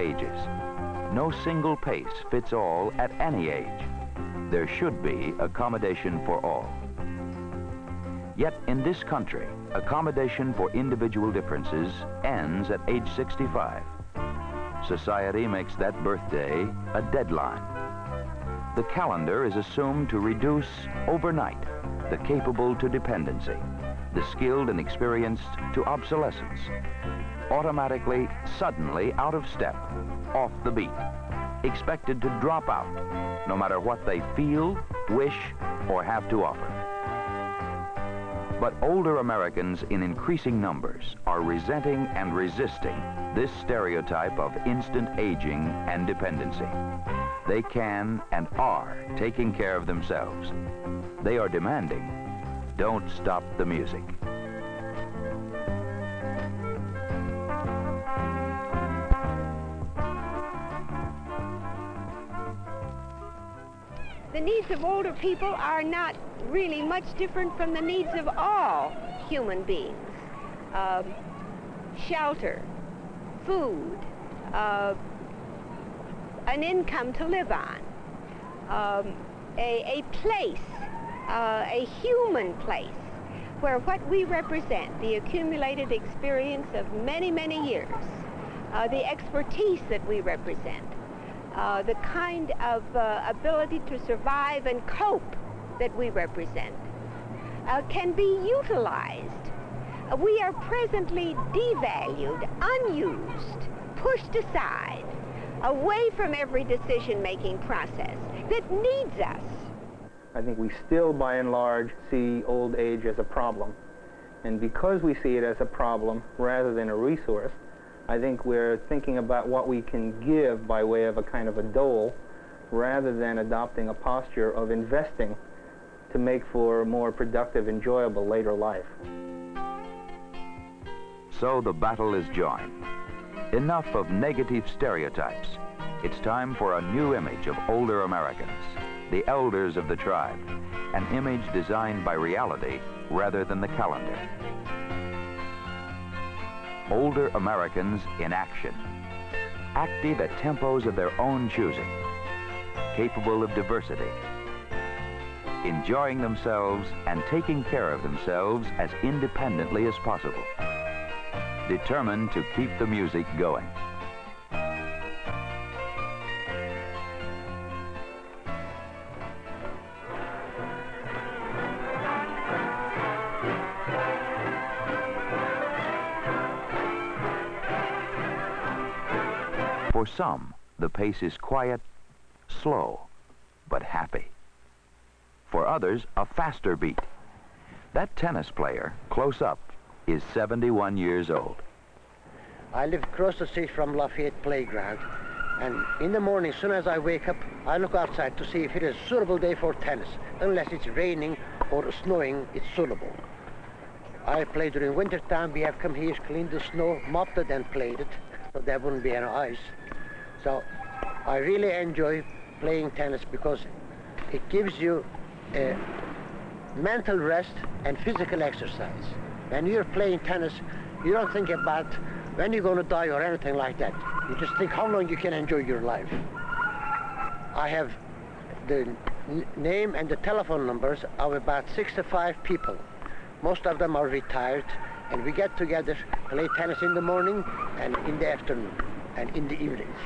ages. No single pace fits all at any age. There should be accommodation for all. Yet in this country, accommodation for individual differences ends at age 65. Society makes that birthday a deadline. The calendar is assumed to reduce overnight the capable to dependency, the skilled and experienced to obsolescence. Automatically, suddenly out of step, off the beat, expected to drop out, no matter what they feel, wish, or have to offer. But older Americans in increasing numbers are resenting and resisting this stereotype of instant aging and dependency. They can and are taking care of themselves. They are demanding, don't stop the music. The needs of older people are not really much different from the needs of all human beings. Shelter, food, an income to live on, a place, a human place, where what we represent, the accumulated experience of many, many years, the expertise that we represent, the kind of ability to survive and cope that we represent, can be utilized. We are presently devalued, unused, pushed aside, away from every decision-making process that needs us. I think we still, by and large, see old age as a problem. And because we see it as a problem rather than a resource, I think we're thinking about what we can give by way of a kind of a dole, rather than adopting a posture of investing to make for a more productive, enjoyable later life. So the battle is joined. Enough of negative stereotypes. It's time for a new image of older Americans, the elders of the tribe, an image designed by reality rather than the calendar. Older Americans in action, active at tempos of their own choosing, capable of diversity, enjoying themselves and taking care of themselves as independently as possible, determined to keep the music going. For some, the pace is quiet, slow, but happy. For others, a faster beat. That tennis player, close up, is 71 years old. I live across the street from Lafayette Playground, and in the morning, as soon as I wake up, I look outside to see if it is a suitable day for tennis. Unless it's raining or snowing, it's suitable. I play during winter time. We have come here, cleaned the snow, mopped it, and played it, so there wouldn't be any ice. So I really enjoy playing tennis because it gives you mental rest and physical exercise. When you're playing tennis, you don't think about when you're going to die or anything like that. You just think how long you can enjoy your life. I have the name and the telephone numbers of about 65 people. Most of them are retired, and we get together, play tennis in the morning and in the afternoon and in the evenings.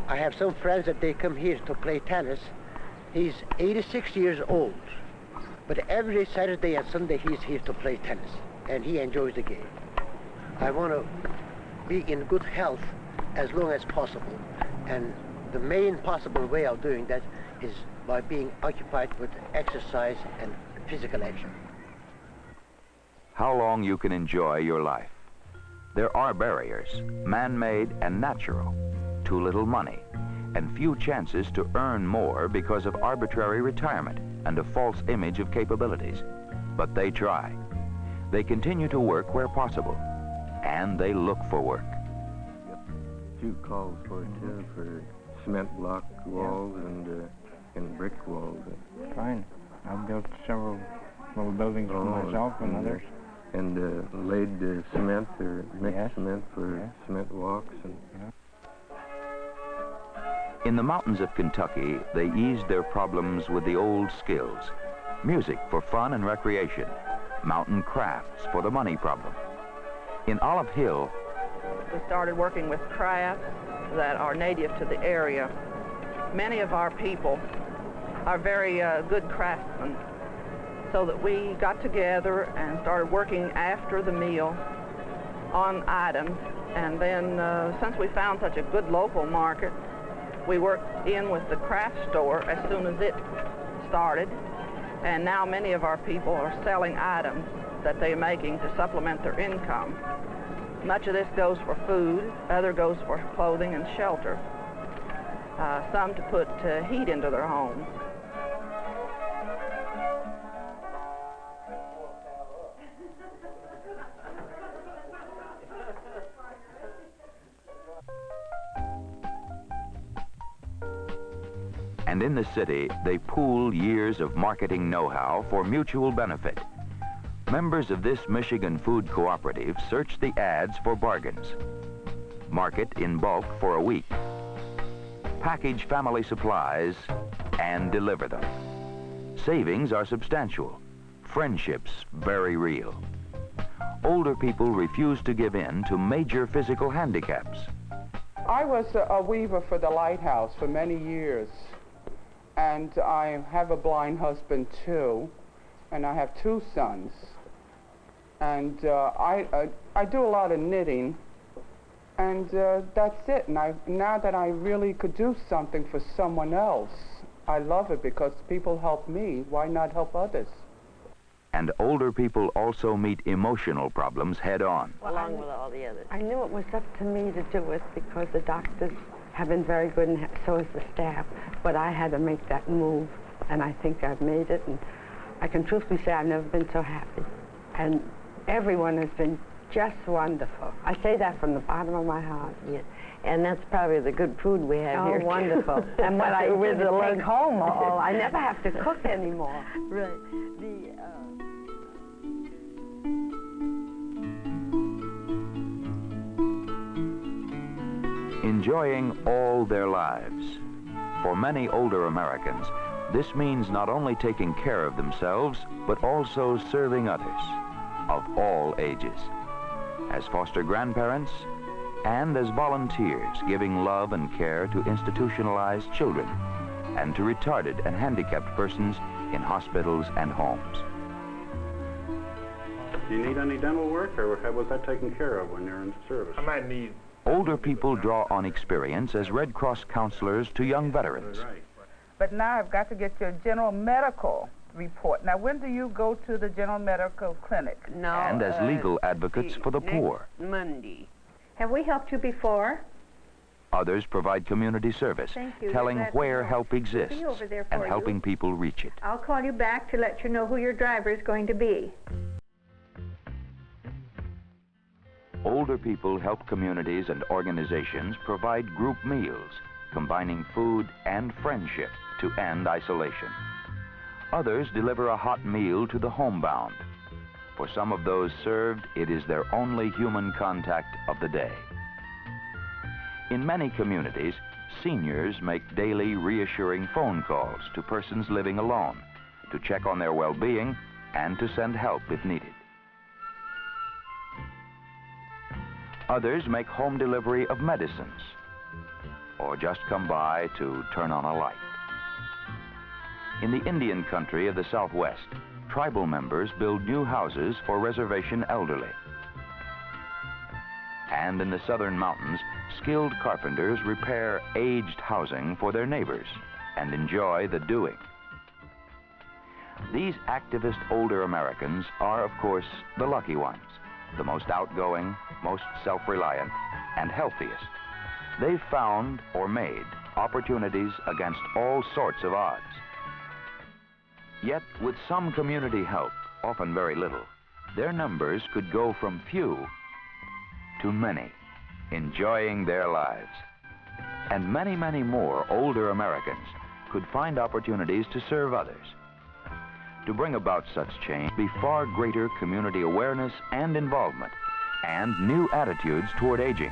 I have some friends that they come here to play tennis. He's 86 years old, but every Saturday and Sunday he's here to play tennis, and he enjoys the game. I want to be in good health as long as possible, and the main possible way of doing that is by being occupied with exercise and physical action. How long you can enjoy your life. There are barriers, man-made and natural. Too little money, and few chances to earn more because of arbitrary retirement and a false image of capabilities. But they try. They continue to work where possible, and they look for work. Few calls for it too, for cement block walls and brick walls. Fine. I've built several little buildings for myself and others. And laid cement or mixed cement for cement walks. And In the mountains of Kentucky, they eased their problems with the old skills. Music for fun and recreation. Mountain crafts for the money problem. In Olive Hill, we started working with crafts that are native to the area. Many of our people are very good craftsmen, so that we got together and started working after the meal on items. And then since we found such a good local market, we worked in with the craft store as soon as it started. And now many of our people are selling items that they're making to supplement their income. Much of this goes for food, other goes for clothing and shelter, some to put heat into their homes. And in the city, they pool years of marketing know-how for mutual benefit. Members of this Michigan food cooperative search the ads for bargains, market in bulk for a week, package family supplies, and deliver them. Savings are substantial, friendships very real. Older people refuse to give in to major physical handicaps. I was a weaver for the lighthouse for many years. And I have a blind husband too, and I have 2 sons. And I do a lot of knitting, and that's it. And now that I really could do something for someone else, I love it because people help me. Why not help others? And older people also meet emotional problems head on. Along with all the others. I knew it was up to me to do it because the doctors have been very good, and so is the staff. But I had to make that move, and I think I've made it. And I can truthfully say I've never been so happy. And everyone has been just wonderful. I say that from the bottom of my heart. Yeah. And that's probably the good food we have here. Oh, wonderful. And what I do to take home, I never have to cook anymore. Right. Enjoying all their lives. For many older Americans, this means not only taking care of themselves, but also serving others of all ages, as foster grandparents and as volunteers giving love and care to institutionalized children and to retarded and handicapped persons in hospitals and homes. Do you need any dental work, or was that taken care of when you're in service? I might need. Older people draw on experience as Red Cross counselors to young veterans. But now I've got to get your general medical report. Now, when do you go to the general medical clinic? No. And as legal advocates for the poor. Monday. Have we helped you before? Others provide community service, telling where help exists and helping people reach it. I'll call you back to let you know who your driver is going to be. Older people help communities and organizations provide group meals, combining food and friendship to end isolation. Others deliver a hot meal to the homebound. For some of those served, it is their only human contact of the day. In many communities, seniors make daily reassuring phone calls to persons living alone to check on their well-being and to send help if needed. Others make home delivery of medicines or just come by to turn on a light. In the Indian country of the Southwest, tribal members build new houses for reservation elderly. And in the southern mountains, skilled carpenters repair aged housing for their neighbors and enjoy the doing. These activist older Americans are, of course, the lucky ones, the most outgoing, most self-reliant, and healthiest. They've found or made opportunities against all sorts of odds. Yet, with some community help, often very little, their numbers could go from few to many, enjoying their lives. And many, many more older Americans could find opportunities to serve others. To bring about such change, be far greater community awareness and involvement, and new attitudes toward aging.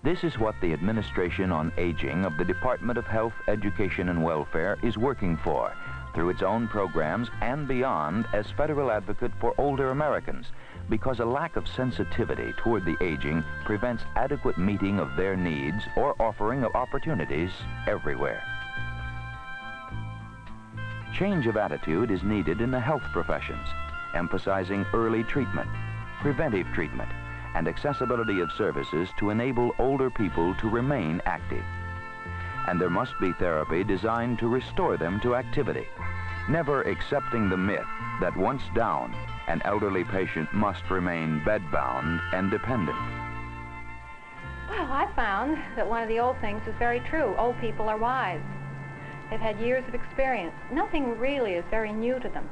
This is what the Administration on Aging of the Department of Health, Education, and Welfare is working for through its own programs and beyond as federal advocate for older Americans, because a lack of sensitivity toward the aging prevents adequate meeting of their needs or offering of opportunities everywhere. Change of attitude is needed in the health professions, emphasizing early treatment, preventive treatment, and accessibility of services to enable older people to remain active. And there must be therapy designed to restore them to activity, never accepting the myth that once down, an elderly patient must remain bedbound and dependent. Well, I found that one of the old things is very true. Old people are wise. They've had years of experience. Nothing really is very new to them.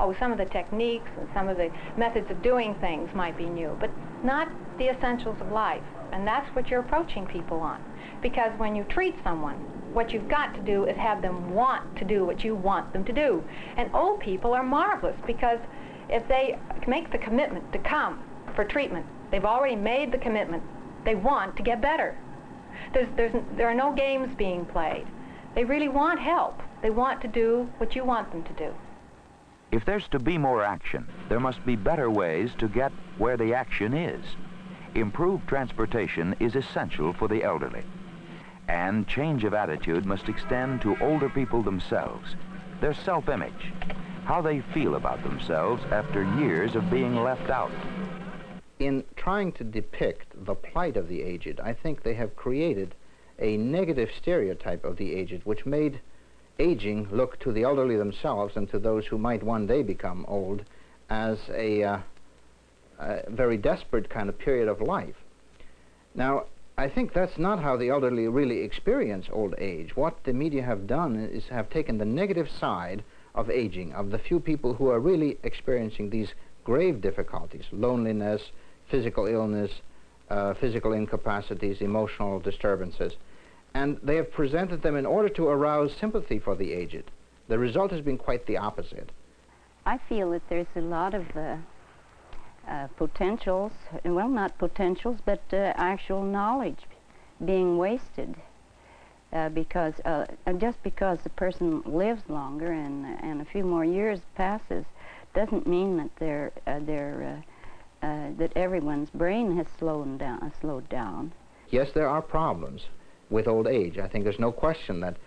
Oh, some of the techniques and some of the methods of doing things might be new, but not the essentials of life. And that's what you're approaching people on. Because when you treat someone, what you've got to do is have them want to do what you want them to do. And old people are marvelous, because if they make the commitment to come for treatment, they've already made the commitment. They want to get better. There are no games being played. They really want help. They want to do what you want them to do. If there's to be more action, there must be better ways to get where the action is. Improved transportation is essential for the elderly. And change of attitude must extend to older people themselves, their self-image, how they feel about themselves after years of being left out. In trying to depict the plight of the aged, I think they have created a negative stereotype of the aged, which made aging look to the elderly themselves and to those who might one day become old as a very desperate kind of period of life. Now, I think that's not how the elderly really experience old age. What the media have done is have taken the negative side of aging, of the few people who are really experiencing these grave difficulties, loneliness, physical illness, physical incapacities, emotional disturbances. And they have presented them in order to arouse sympathy for the aged. The result has been quite the opposite. I feel that there's a lot of potentials, well, not potentials, but actual knowledge being wasted because just because the person lives longer and a few more years passes doesn't mean that that everyone's brain has slowed down. Yes, there are problems with old age. I think there's no question that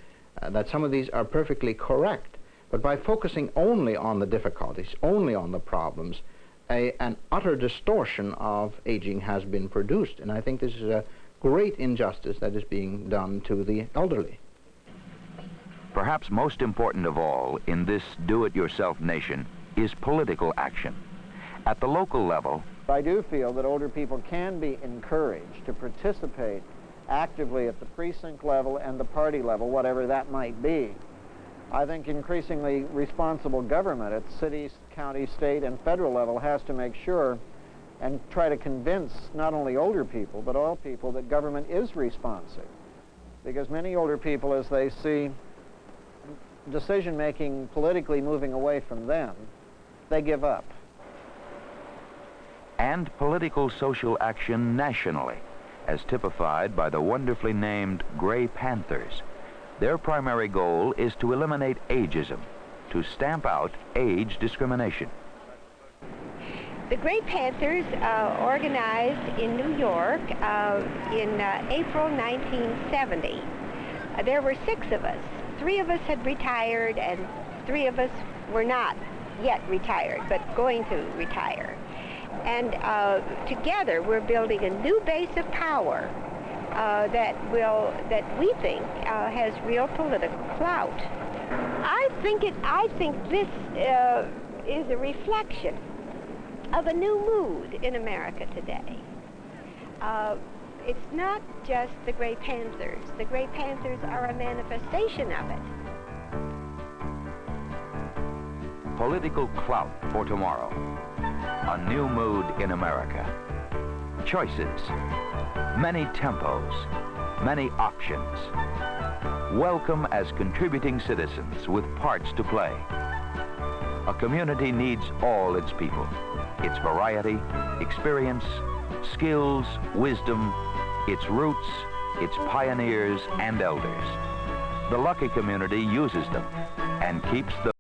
that some of these are perfectly correct. But by focusing only on the difficulties, only on the problems, an utter distortion of aging has been produced. And I think this is a great injustice that is being done to the elderly. Perhaps most important of all in this do-it-yourself nation is political action. At the local level, I do feel that older people can be encouraged to participate actively at the precinct level and the party level, whatever that might be. I think increasingly responsible government at city, county, state, and federal level has to make sure and try to convince not only older people, but all people that government is responsive. Because many older people, as they see decision-making politically moving away from them, they give up. And political social action nationally, as typified by the wonderfully named Gray Panthers. Their primary goal is to eliminate ageism, to stamp out age discrimination. The Gray Panthers organized in New York in April 1970. There were 6 of us. 3 of us had retired and 3 of us were not yet retired, but going to retire. And together we're building a new base of power that we think has real political clout. I think this is a reflection of a new mood in America today. It's not just the Gray Panthers. The Gray Panthers are a manifestation of it. Political clout for tomorrow. A new mood in America. Choices. Many tempos. Many options. Welcome as contributing citizens with parts to play. A community needs all its people. Its variety, experience, skills, wisdom, its roots, its pioneers and elders. The lucky community uses them and keeps the